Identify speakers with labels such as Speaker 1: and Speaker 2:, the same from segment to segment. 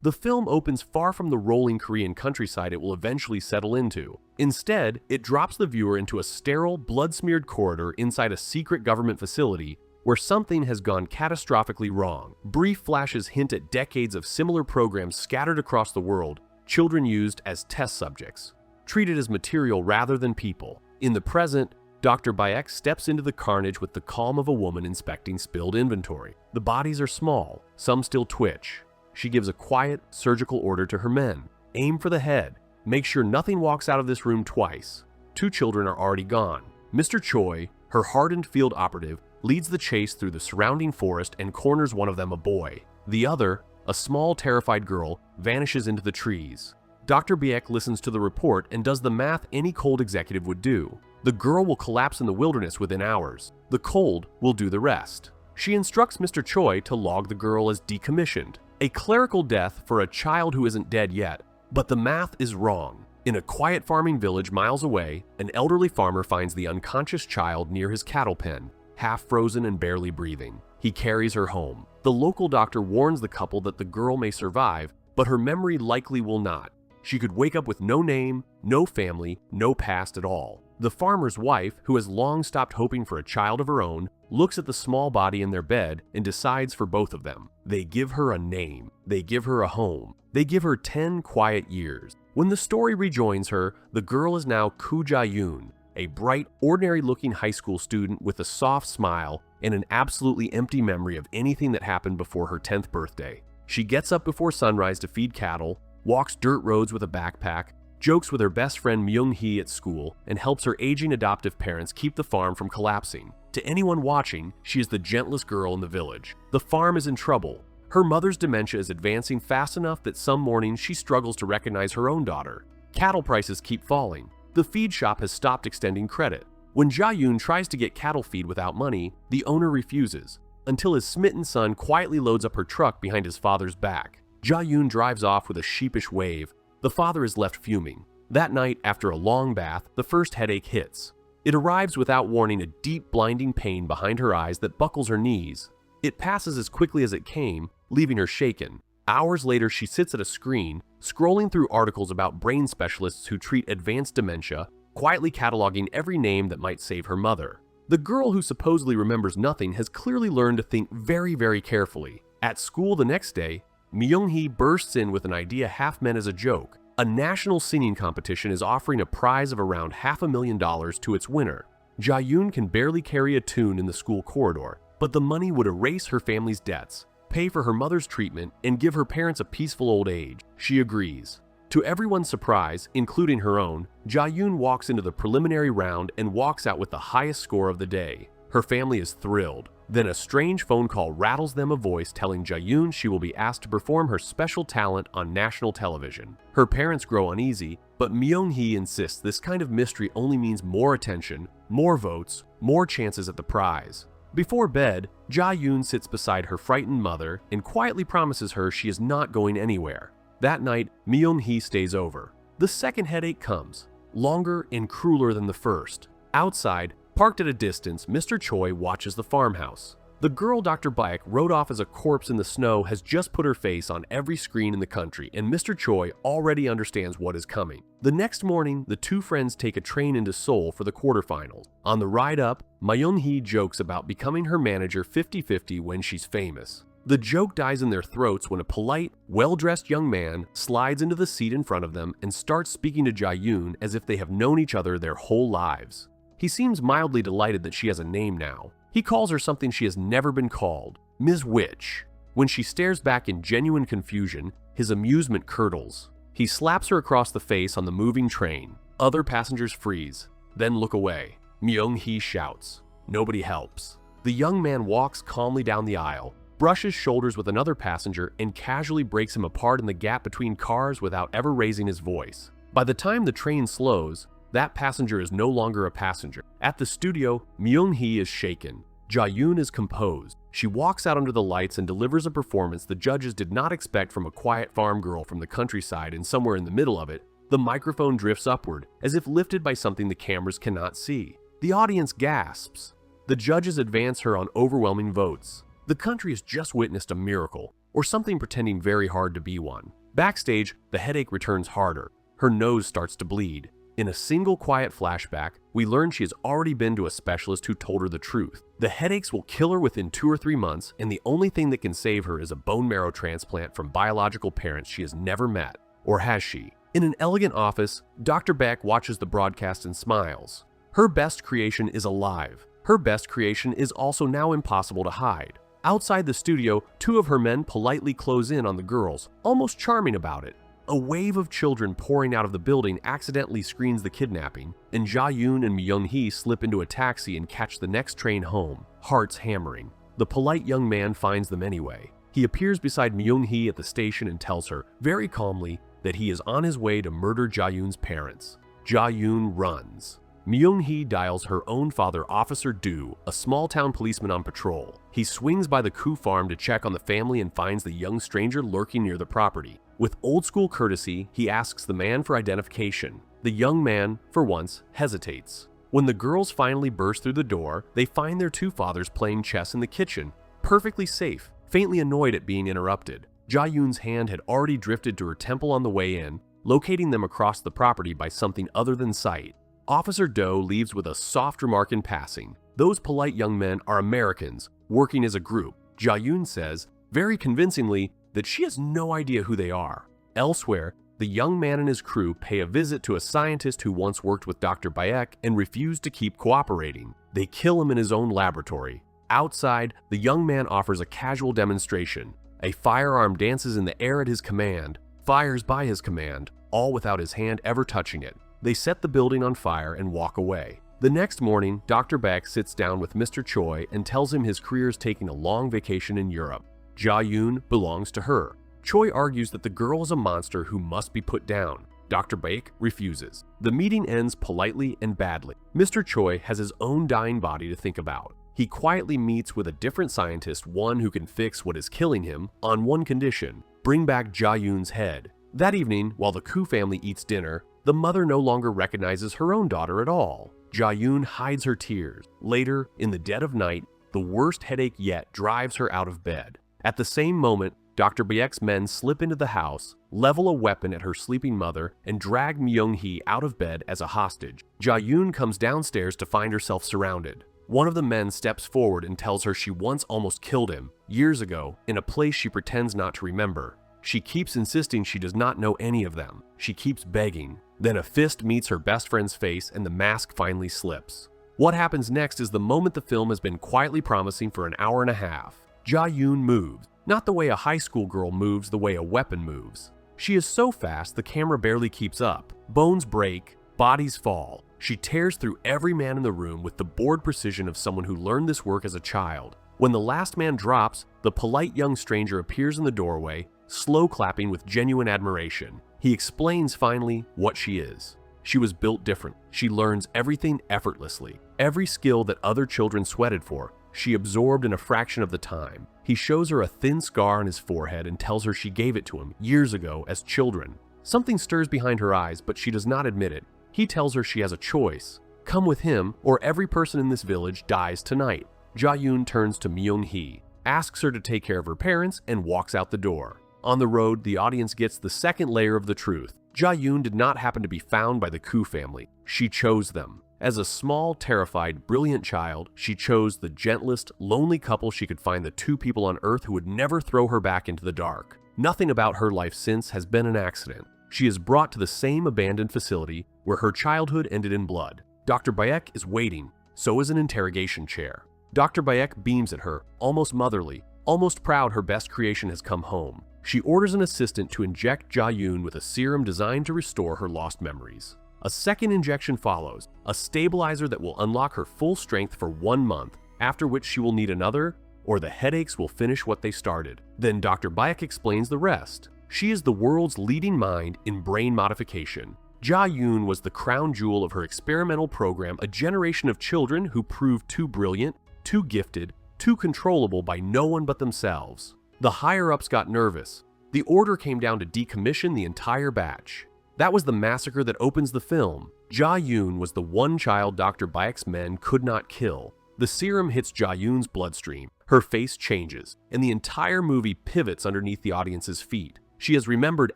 Speaker 1: The film opens far from the rolling Korean countryside it will eventually settle into. Instead, it drops the viewer into a sterile, blood-smeared corridor inside a secret government facility where something has gone catastrophically wrong. Brief flashes hint at decades of similar programs scattered across the world, children used as test subjects, treated as material rather than people. In the present, Dr. Bayek steps into the carnage with the calm of a woman inspecting spilled inventory. The bodies are small, some still twitch. She gives a quiet, surgical order to her men. Aim for the head. Make sure nothing walks out of this room twice. 2 children are already gone. Mr. Choi, her hardened field operative, leads the chase through the surrounding forest and corners one of them, a boy. The other, a small, terrified girl, vanishes into the trees. Dr. Bayek listens to the report and does the math any cold executive would do. The girl will collapse in the wilderness within hours. The cold will do the rest. She instructs Mr. Choi to log the girl as decommissioned. A clerical death for a child who isn't dead yet. But the math is wrong. In a quiet farming village miles away, an elderly farmer finds the unconscious child near his cattle pen, half frozen and barely breathing. He carries her home. The local doctor warns the couple that the girl may survive, but her memory likely will not. She could wake up with no name, no family, no past at all. The farmer's wife, who has long stopped hoping for a child of her own, looks at the small body in their bed and decides for both of them. They give her a name. They give her a home. They give her 10 quiet years. When the story rejoins her, the girl is now Ja-yoon, a bright, ordinary-looking high school student with a soft smile and an absolutely empty memory of anything that happened before her 10th birthday. She gets up before sunrise to feed cattle, walks dirt roads with a backpack, jokes with her best friend Myung-hee at school, and helps her aging adoptive parents keep the farm from collapsing. To anyone watching, she is the gentlest girl in the village. The farm is in trouble. Her mother's dementia is advancing fast enough that some mornings she struggles to recognize her own daughter. Cattle prices keep falling. The feed shop has stopped extending credit. When Ja-yoon tries to get cattle feed without money, the owner refuses, until his smitten son quietly loads up her truck behind his father's back. Ja-yoon drives off with a sheepish wave. The father is left fuming. That night, after a long bath, the first headache hits. It arrives without warning, a deep, blinding pain behind her eyes that buckles her knees. It passes as quickly as it came, leaving her shaken. Hours later, she sits at a screen, scrolling through articles about brain specialists who treat advanced dementia, quietly cataloging every name that might save her mother. The girl who supposedly remembers nothing has clearly learned to think very, very carefully. At school the next day, Myung-hee bursts in with an idea half meant as a joke. A national singing competition is offering a prize of around $500,000 to its winner. Ja-yoon can barely carry a tune in the school corridor, but the money would erase her family's debts, pay for her mother's treatment, and give her parents a peaceful old age. She agrees. To everyone's surprise, including her own, Ja-yoon walks into the preliminary round and walks out with the highest score of the day. Her family is thrilled. Then a strange phone call rattles them a voice telling Ja-yoon she will be asked to perform her special talent on national television. Her parents grow uneasy, but Myung-hee insists this kind of mystery only means more attention, more votes, more chances at the prize. Before bed, Ja-yoon sits beside her frightened mother and quietly promises her she is not going anywhere. That night, Myung-hee stays over. The second headache comes, longer and crueler than the first. Outside, parked at a distance, Mr. Choi watches the farmhouse. The girl Dr. Bayek wrote off as a corpse in the snow has just put her face on every screen in the country, and Mr. Choi already understands what is coming. The next morning, the two friends take a train into Seoul for the quarterfinals. On the ride up, Myung-hee jokes about becoming her manager 50-50 when she's famous. The joke dies in their throats when a polite, well-dressed young man slides into the seat in front of them and starts speaking to Ja-yoon as if they have known each other their whole lives. He seems mildly delighted that she has a name now. He calls her something she has never been called, Ms. Witch. When she stares back in genuine confusion, his amusement curdles. He slaps her across the face on the moving train. Other passengers freeze, then look away. Myung-hee shouts. Nobody helps. The young man walks calmly down the aisle, brushes shoulders with another passenger, and casually breaks him apart in the gap between cars without ever raising his voice. By the time the train slows, that passenger is no longer a passenger. At the studio, Myung-hee is shaken. Ja-yoon is composed. She walks out under the lights and delivers a performance the judges did not expect from a quiet farm girl from the countryside, and somewhere in the middle of it, the microphone drifts upward, as if lifted by something the cameras cannot see. The audience gasps. The judges advance her on overwhelming votes. The country has just witnessed a miracle. or something pretending very hard to be one. Backstage, the headache returns harder. Her nose starts to bleed. In a single quiet flashback, we learn she has already been to a specialist who told her the truth. The headaches will kill her within 2 or 3 months, and the only thing that can save her is a bone marrow transplant from biological parents she has never met. Or has she? In an elegant office, Dr. Beck watches the broadcast and smiles. Her best creation is alive. Her best creation is also now impossible to hide. Outside the studio, 2 of her men politely close in on the girls, almost charming about it. A wave of children pouring out of the building accidentally screens the kidnapping, and Ja-yoon and Myung-hee slip into a taxi and catch the next train home, hearts hammering. The polite young man finds them anyway. He appears beside Myung-hee at the station and tells her, very calmly, that he is on his way to murder Ja-yoon's parents. Ja-yoon runs. Myung-hee dials her own father, Officer Do, a small-town policeman on patrol. He swings by the Koo farm to check on the family and finds the young stranger lurking near the property. With old-school courtesy, he asks the man for identification. The young man, for once, hesitates. When the girls finally burst through the door, they find their 2 fathers playing chess in the kitchen, perfectly safe, faintly annoyed at being interrupted. Ja-yoon's hand had already drifted to her temple on the way in, locating them across the property by something other than sight. Officer Do leaves with a soft remark in passing. Those polite young men are Americans, working as a group. Ja-yoon says, very convincingly, that she has no idea who they are. Elsewhere, the young man and his crew pay a visit to a scientist who once worked with Dr. Bayek and refused to keep cooperating. They kill him in his own laboratory. Outside, the young man offers a casual demonstration. A firearm dances in the air at his command, fires by his command, all without his hand ever touching it. They set the building on fire and walk away. The next morning, Dr. Beck sits down with Mr. Choi and tells him his career is taking a long vacation in Europe. Ja-yoon belongs to her. Choi argues that the girl is a monster who must be put down. Dr. Baek refuses. The meeting ends politely and badly. Mr. Choi has his own dying body to think about. He quietly meets with a different scientist, one who can fix what is killing him, on one condition: bring back Ja-yoon's head. That evening, while the Koo family eats dinner, the mother no longer recognizes her own daughter at all. Ja-yoon hides her tears. Later, in the dead of night, the worst headache yet drives her out of bed. At the same moment, Dr. Baek's men slip into the house, level a weapon at her sleeping mother, and drag Myung-hee out of bed as a hostage. Ja-yoon comes downstairs to find herself surrounded. One of the men steps forward and tells her she once almost killed him, years ago, in a place she pretends not to remember. She keeps insisting she does not know any of them. She keeps begging. Then a fist meets her best friend's face and the mask finally slips. What happens next is the moment the film has been quietly promising for an hour and a half. Ja-yoon moves, not the way a high school girl moves, the way a weapon moves. She is so fast the camera barely keeps up. Bones break, bodies fall. She tears through every man in the room with the bored precision of someone who learned this work as a child. When the last man drops, the polite young stranger appears in the doorway, slow clapping with genuine admiration. He explains finally what she is. She was built different. She learns everything effortlessly. Every skill that other children sweated for, she absorbed in a fraction of the time. He shows her a thin scar on his forehead and tells her she gave it to him years ago as children. Something stirs behind her eyes, but she does not admit it. He tells her she has a choice. Come with him, or every person in this village dies tonight. Ja-yoon turns to Myung-hee, asks her to take care of her parents, and walks out the door. On the road, the audience gets the second layer of the truth. Ja-yoon did not happen to be found by the Koo family. She chose them. As a small, terrified, brilliant child, she chose the gentlest, lonely couple she could find, the 2 people on Earth who would never throw her back into the dark. Nothing about her life since has been an accident. She is brought to the same abandoned facility where her childhood ended in blood. Dr. Bayek is waiting. So is an interrogation chair. Dr. Bayek beams at her, almost motherly, almost proud her best creation has come home. She orders an assistant to inject Ja-yoon with a serum designed to restore her lost memories. A second injection follows, a stabilizer that will unlock her full strength for 1 month, after which she will need another, or the headaches will finish what they started. Then Dr. Bayek explains the rest. She is the world's leading mind in brain modification. Ja-yoon was the crown jewel of her experimental program, a generation of children who proved too brilliant, too gifted, too controllable by no one but themselves. The higher-ups got nervous. The order came down to decommission the entire batch. That was the massacre that opens the film. Ja-yoon was the one child Dr. Bayek's men could not kill. The serum hits Ja-yoon's bloodstream. Her face changes, and the entire movie pivots underneath the audience's feet. She has remembered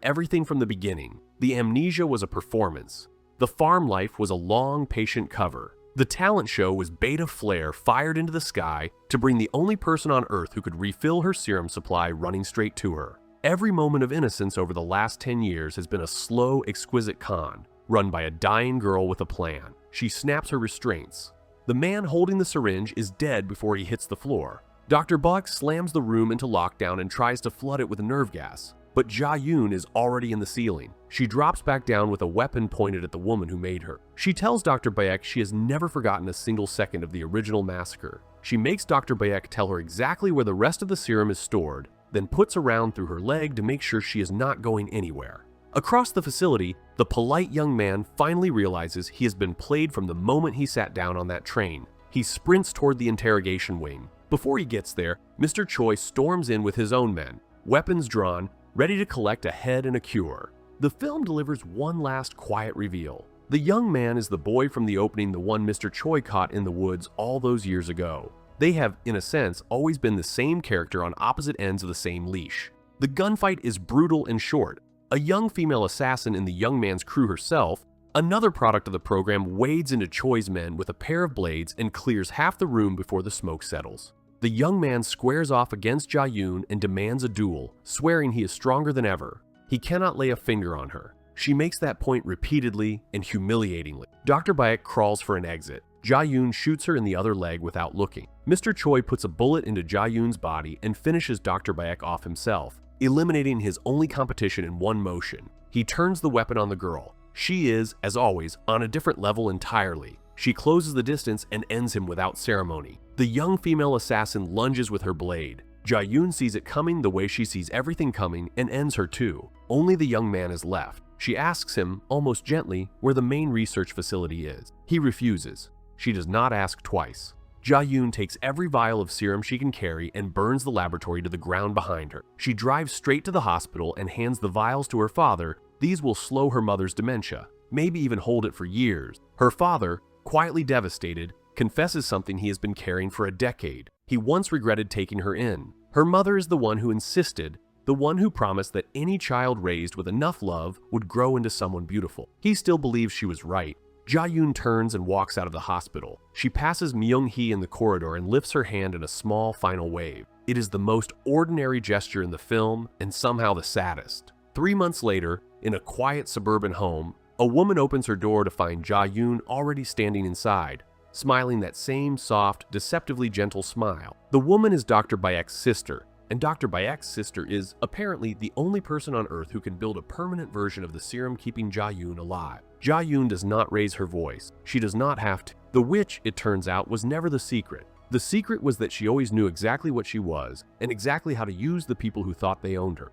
Speaker 1: everything from the beginning. The amnesia was a performance. The farm life was a long, patient cover. The talent show was beta flare fired into the sky to bring the only person on Earth who could refill her serum supply running straight to her. Every moment of innocence over the last 10 years has been a slow, exquisite con, run by a dying girl with a plan. She snaps her restraints. The man holding the syringe is dead before he hits the floor. Dr. Buck slams the room into lockdown and tries to flood it with nerve gas. But Ja-yoon is already in the ceiling. She drops back down with a weapon pointed at the woman who made her. She tells Dr. Bayek she has never forgotten a single second of the original massacre. She makes Dr. Bayek tell her exactly where the rest of the serum is stored, then puts a round through her leg to make sure she is not going anywhere. Across the facility, the polite young man finally realizes he has been played from the moment he sat down on that train. He sprints toward the interrogation wing. Before he gets there, Mr. Choi storms in with his own men, weapons drawn, ready to collect a head and a cure. The film delivers one last quiet reveal. The young man is the boy from the opening, the one Mr. Choi caught in the woods all those years ago. They have, in a sense, always been the same character on opposite ends of the same leash. The gunfight is brutal and short. A young female assassin in the young man's crew herself, another product of the program, wades into Choi's men with a pair of blades and clears half the room before the smoke settles. The young man squares off against Ja-yoon and demands a duel, swearing he is stronger than ever. He cannot lay a finger on her. She makes that point repeatedly and humiliatingly. Dr. Bayek crawls for an exit. Ja-yoon shoots her in the other leg without looking. Mr. Choi puts a bullet into Ja-yoon's body and finishes Dr. Bayek off himself, eliminating his only competition in one motion. He turns the weapon on the girl. She is, as always, on a different level entirely. She closes the distance and ends him without ceremony. The young female assassin lunges with her blade. Ja-yoon sees it coming the way she sees everything coming and ends her too. Only the young man is left. She asks him, almost gently, where the main research facility is. He refuses. She does not ask twice. Ja-yoon takes every vial of serum she can carry and burns the laboratory to the ground behind her. She drives straight to the hospital and hands the vials to her father. These will slow her mother's dementia, maybe even hold it for years. Her father, quietly devastated, confesses something he has been carrying for a decade. He once regretted taking her in. Her mother is the one who insisted, the one who promised that any child raised with enough love would grow into someone beautiful. He still believes she was right. Ja-yoon turns and walks out of the hospital. She passes Myung-hee in the corridor and lifts her hand in a small final wave. It is the most ordinary gesture in the film and somehow the saddest. 3 months later, in a quiet suburban home, a woman opens her door to find Ja-yoon already standing inside, smiling that same soft, deceptively gentle smile. The woman is Dr. Bayek's sister, and Dr. Bayek's sister is, apparently, the only person on Earth who can build a permanent version of the serum keeping Ja-yoon alive. Ja-yoon does not raise her voice. She does not have to. The witch, it turns out, was never the secret. The secret was that she always knew exactly what she was, and exactly how to use the people who thought they owned her.